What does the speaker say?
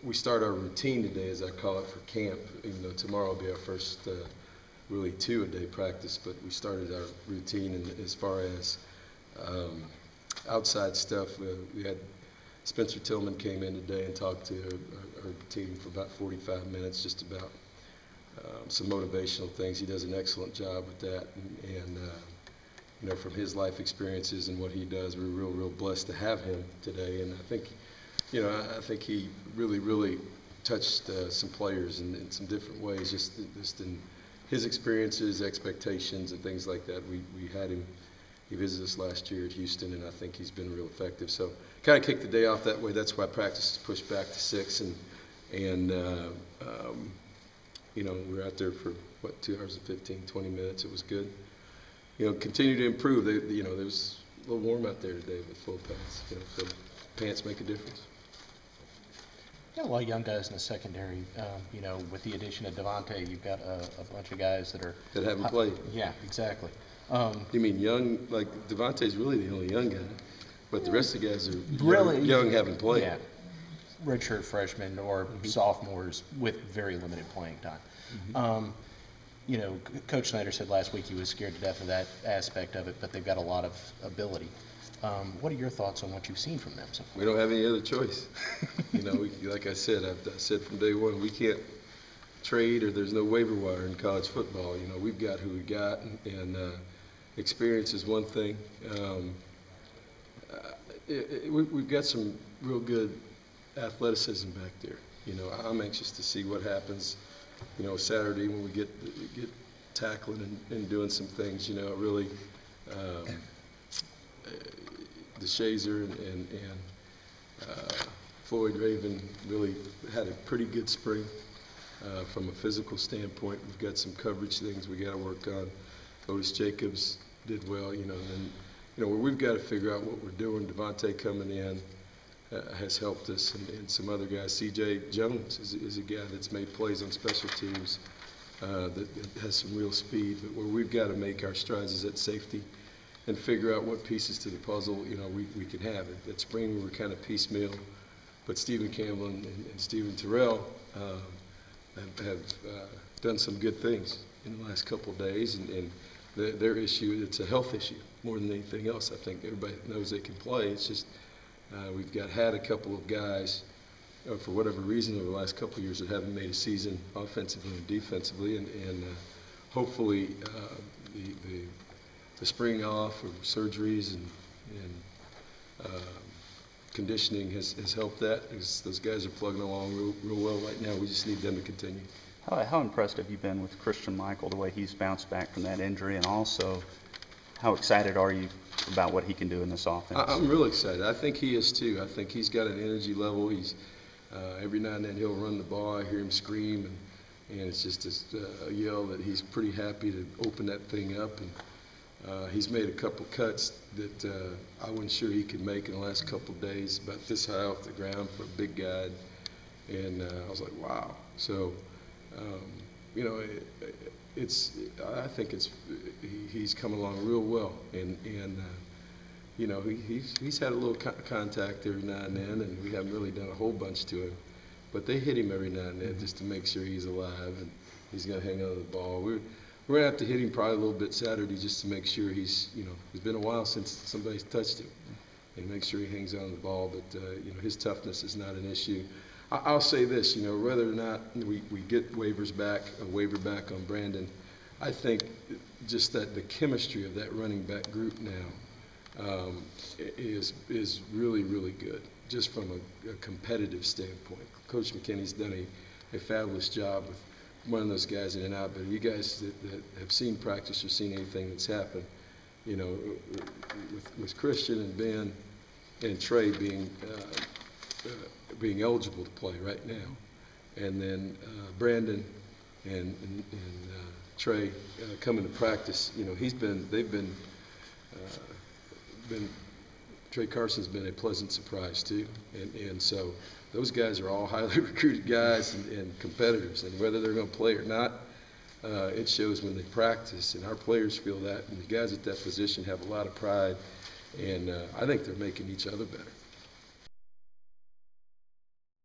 we start our routine today, as I call it, for camp, even though tomorrow will be our first really two-a-day practice, but we started our routine as far as outside stuff. We had Spencer Tillman came in today and talked to our team for about 45 minutes just about some motivational things. He does an excellent job with that, and you know, from his life experiences and what he does, we're real blessed to have him today. And I think, you know, I think he really touched some players in some different ways, just in his experiences, expectations, and things like that. We had him. He visited us last year at Houston, and I think he's been real effective. So kind of kicked the day off that way. That's why practice is pushed back to 6, and you know, we were out there for, what, 2 hours and 15, 20 minutes. It was good. You know, continue to improve. You know, there was a little warm out there today with full pants. You know, so pants make a difference. Yeah, a lot of young guys in the secondary. You know, with the addition of Devontae, you've got a bunch of guys that haven't played. Yeah, exactly. You mean young? Like Devontae's really the only young guy, but the rest of the guys are really young, haven't played. Yeah, redshirt freshmen or sophomores with very limited playing time. You know, Coach Snyder said last week he was scared to death of that aspect of it, but they've got a lot of ability. What are your thoughts on what you've seen from them so far? We don't have any other choice. You know, like I said, I said from day one, we can't trade, or there's no waiver wire in college football. You know, we've got who we got, and experience is one thing. We've got some real good athleticism back there. You know, I'm anxious to see what happens, you know, Saturday when we get tackling and doing some things. You know, really, DeShazer and Floyd Raven really had a pretty good spring from a physical standpoint. We've got some coverage things we got to work on. Otis Jacobs did well, you know, and you know, where we've got to figure out what we're doing. Devontae coming in has helped us, and some other guys. C.J. Jones is a guy that's made plays on special teams that has some real speed. But where we've got to make our strides is at safety and figure out what pieces to the puzzle, you know, we can have. At spring, we were kind of piecemeal, but Stephen Campbell and Stephen Terrell have done some good things in the last couple of days, and their issue, it's a health issue more than anything else. I think everybody knows they can play. It's just we've had a couple of guys for whatever reason over the last couple of years that haven't made a season offensively and defensively, and hopefully the spring off or surgeries and conditioning has helped that, because those guys are plugging along real well right now. We just need them to continue. How impressed have you been with Christian Michael, the way he's bounced back from that injury, and also how excited are you about what he can do in this offense? I'm real excited. I think he is too. I think he's got an energy level. He's every now and then he'll run the ball. I hear him scream, and it's just a yell that he's pretty happy to open that thing up. And he's made a couple cuts that I wasn't sure he could make in the last couple of days, about this high off the ground for a big guy. And I was like, wow. So, you know, I think he's coming along real well, and you know, he's had a little contact every now and then, and we haven't really done a whole bunch to him, but they hit him every now and then just to make sure he's alive and he's going to hang on to the ball. We're going to have to hit him probably a little bit Saturday just to make sure he's, you know, it's been a while since somebody's touched him, and make sure he hangs on to the ball. But you know, his toughness is not an issue. I'll say this, you know, whether or not we get a waiver back on Brandon, I think just that the chemistry of that running back group now is really good, just from a competitive standpoint. Coach McKinney's done a fabulous job with running those guys in and out. But you guys that have seen practice or seen anything that's happened, you know, with Christian and Ben and Trey being eligible to play right now, and then Brandon and Trey coming to practice. You know, Trey Carson's been a pleasant surprise too, and so those guys are all highly recruited guys and competitors, and whether they're going to play or not, it shows when they practice, and our players feel that, and the guys at that position have a lot of pride, and I think they're making each other better.